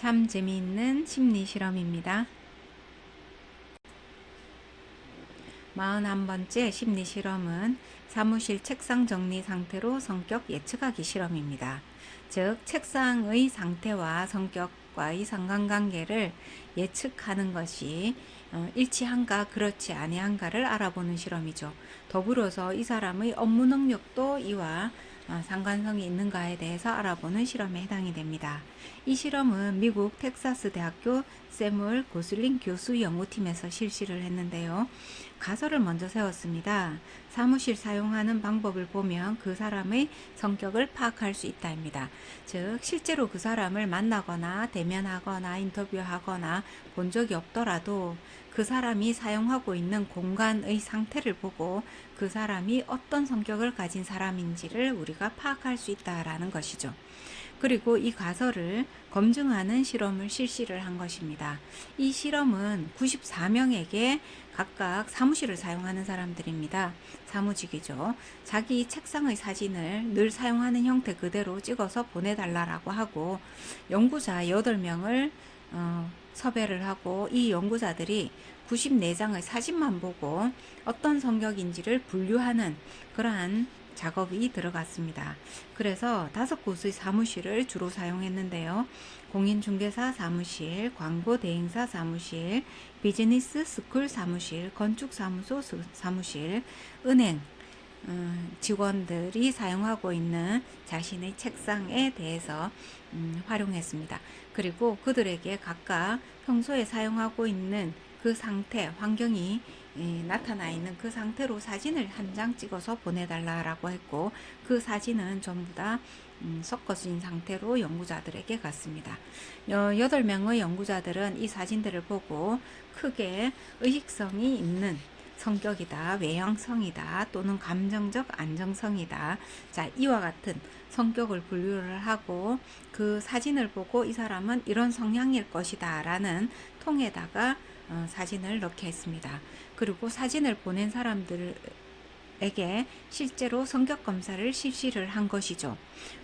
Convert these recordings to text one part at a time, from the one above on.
참 재미있는 심리 실험입니다. 41번째 심리 실험은 사무실 책상 정리 상태로 성격 예측하기 실험입니다. 즉, 책상의 상태와 성격과의 상관관계를 예측하는 것이 일치한가 그렇지 아니한가를 알아보는 실험이죠. 더불어서 이 사람의 업무 능력도 이와 상관성이 있는가에 대해서 알아보는 실험에 해당이 됩니다. 이 실험은 미국 텍사스 대학교 세물 고슬링 교수 연구팀에서 실시를 했는데요. 가설을 먼저 세웠습니다. 사무실 사용하는 방법을 보면 그 사람의 성격을 파악할 수 있다입니다. 즉, 실제로 그 사람을 만나거나 대면하거나 인터뷰하거나 본 적이 없더라도 그 사람이 사용하고 있는 공간의 상태를 보고 그 사람이 어떤 성격을 가진 사람인지를 우리가 파악할 수 있다라는 것이죠. 그리고 이 가설을 검증하는 실험을 실시를 한 것입니다. 이 실험은 94명에게 각각 사무실을 사용하는 사람들입니다. 사무직이죠. 자기 책상의 사진을 늘 사용하는 형태 그대로 찍어서 보내달라고 하고 연구자 8명을 섭외를 하고 이 연구자들이 94장의 사진만 보고 어떤 성격인지를 분류하는 그러한 작업이 들어갔습니다. 그래서 5곳의 사무실을 주로 사용했는데요. 공인중개사 사무실, 광고 대행사 사무실, 비즈니스 스쿨 사무실, 건축사무소 사무실, 은행 직원들이 사용하고 있는 자신의 책상에 대해서 활용했습니다. 그리고 그들에게 각각 평소에 사용하고 있는 그 상태, 환경이 나타나 있는 그 상태로 사진을 한 장 찍어서 보내달라고 했고 그 사진은 전부 다 섞어진 상태로 연구자들에게 갔습니다. 8명의 연구자들은 이 사진들을 보고 크게 의식성이 있는 성격이다, 외향성이다, 또는 감정적 안정성이다. 자, 이와 같은 성격을 분류를 하고 그 사진을 보고 이 사람은 이런 성향일 것이다 라는 통에다가 사진을 넣게 했습니다. 그리고 사진을 보낸 사람들에게 실제로 성격 검사를 실시를 한 것이죠.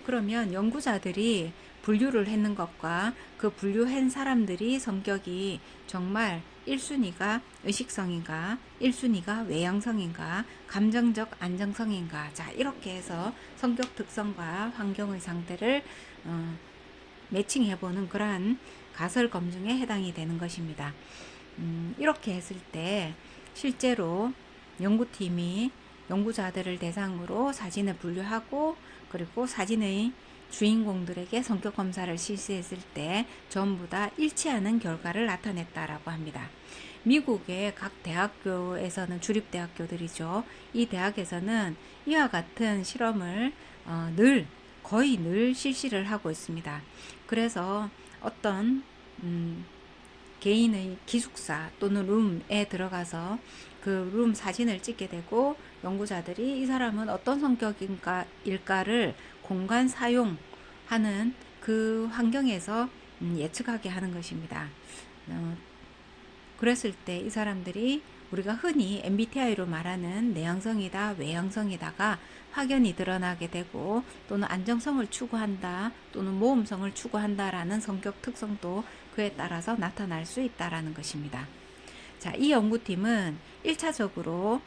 그러면 연구자들이 분류를 했는 것과 그 분류한 사람들이 성격이 정말 1순위가 의식성인가, 1순위가 외향성인가, 감정적 안정성인가, 자, 이렇게 해서 성격 특성과 환경의 상태를 매칭해보는 그러한 가설 검증에 해당이 되는 것입니다. 이렇게 했을 때 실제로 연구팀이 연구자들을 대상으로 사진을 분류하고 그리고 사진의 주인공들에게 성격 검사를 실시했을 때 전부 다 일치하는 결과를 나타냈다라고 합니다. 미국의 각 대학교에서는 주립대학교들이죠. 이 대학에서는 이와 같은 실험을 거의 늘 실시를 하고 있습니다. 그래서 어떤 개인의 기숙사 또는 룸에 들어가서 그 룸 사진을 찍게 되고 연구자들이 이 사람은 어떤 성격일까를 공간 사용하는 그 환경에서 예측하게 하는 것입니다. 그랬을 때 이 사람들이 우리가 흔히 MBTI로 말하는 내향성이다, 외향성이다가 확연히 드러나게 되고 또는 안정성을 추구한다 또는 모험성을 추구한다라는 성격 특성도 그에 따라서 나타날 수 있다라는 것입니다. 자, 이 연구팀은 1차적으로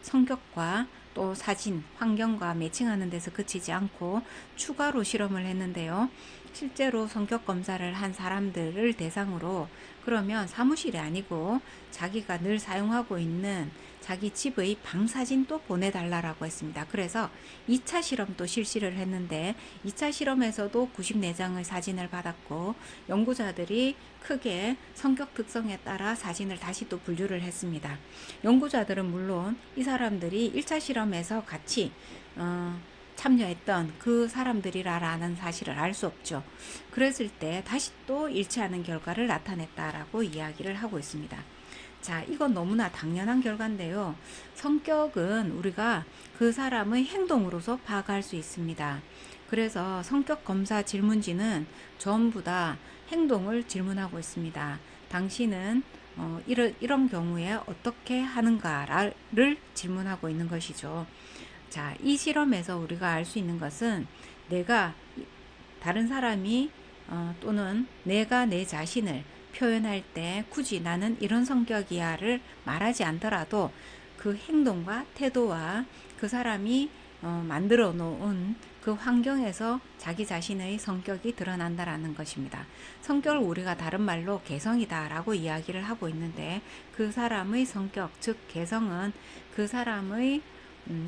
성격과 또 사진, 환경과 매칭하는 데서 그치지 않고 추가로 실험을 했는데요. 실제로 성격 검사를 한 사람들을 대상으로 그러면 사무실이 아니고 자기가 늘 사용하고 있는 자기 집의 방 사진도 보내달라고 했습니다. 그래서 2차 실험도 실시를 했는데 2차 실험에서도 94장의 사진을 받았고 연구자들이 크게 성격 특성에 따라 사진을 다시 또 분류를 했습니다. 연구자들은 물론 이 사람들이 1차 실험에서 같이 참여했던 그 사람들이라는 사실을 알 수 없죠. 그랬을 때 다시 또 일치하는 결과를 나타냈다라고 이야기를 하고 있습니다. 자, 이건 너무나 당연한 결과인데요. 성격은 우리가 그 사람의 행동으로서 파악할 수 있습니다. 그래서 성격 검사 질문지는 전부 다 행동을 질문하고 있습니다. 당신은 이런 경우에 어떻게 하는가를 질문하고 있는 것이죠. 자, 이 실험에서 우리가 알 수 있는 것은 내가 다른 사람이 또는 내가 내 자신을 표현할 때 굳이 나는 이런 성격이야를 말하지 않더라도 그 행동과 태도와 그 사람이 만들어 놓은 그 환경에서 자기 자신의 성격이 드러난다라는 것입니다. 성격을 우리가 다른 말로 개성이다라고 이야기를 하고 있는데, 그 사람의 성격, 즉 개성은 그 사람의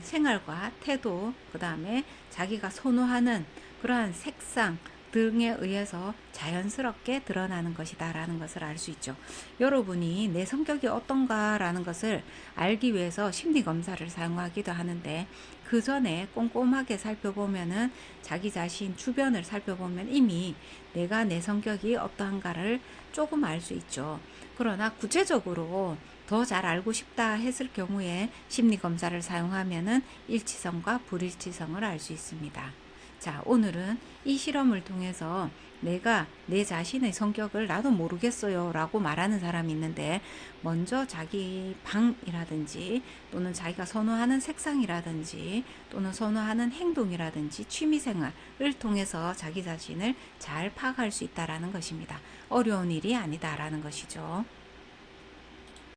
생활과 태도, 그 다음에 자기가 선호하는 그러한 색상 등에 의해서 자연스럽게 드러나는 것이다 라는 것을 알 수 있죠. 여러분이 내 성격이 어떤가라는 것을 알기 위해서 심리검사를 사용하기도 하는데, 그 전에 꼼꼼하게 살펴보면은, 자기 자신 주변을 살펴보면 이미 내가 내 성격이 어떠한가를 조금 알 수 있죠. 그러나 구체적으로 더 잘 알고 싶다 했을 경우에 심리검사를 사용하면은 일치성과 불일치성을 알 수 있습니다. 자, 오늘은 이 실험을 통해서 내가 내 자신의 성격을 나도 모르겠어요 라고 말하는 사람이 있는데, 먼저 자기 방이라든지 또는 자기가 선호하는 색상이라든지 또는 선호하는 행동이라든지 취미생활을 통해서 자기 자신을 잘 파악할 수 있다라는 것입니다. 어려운 일이 아니다라는 것이죠.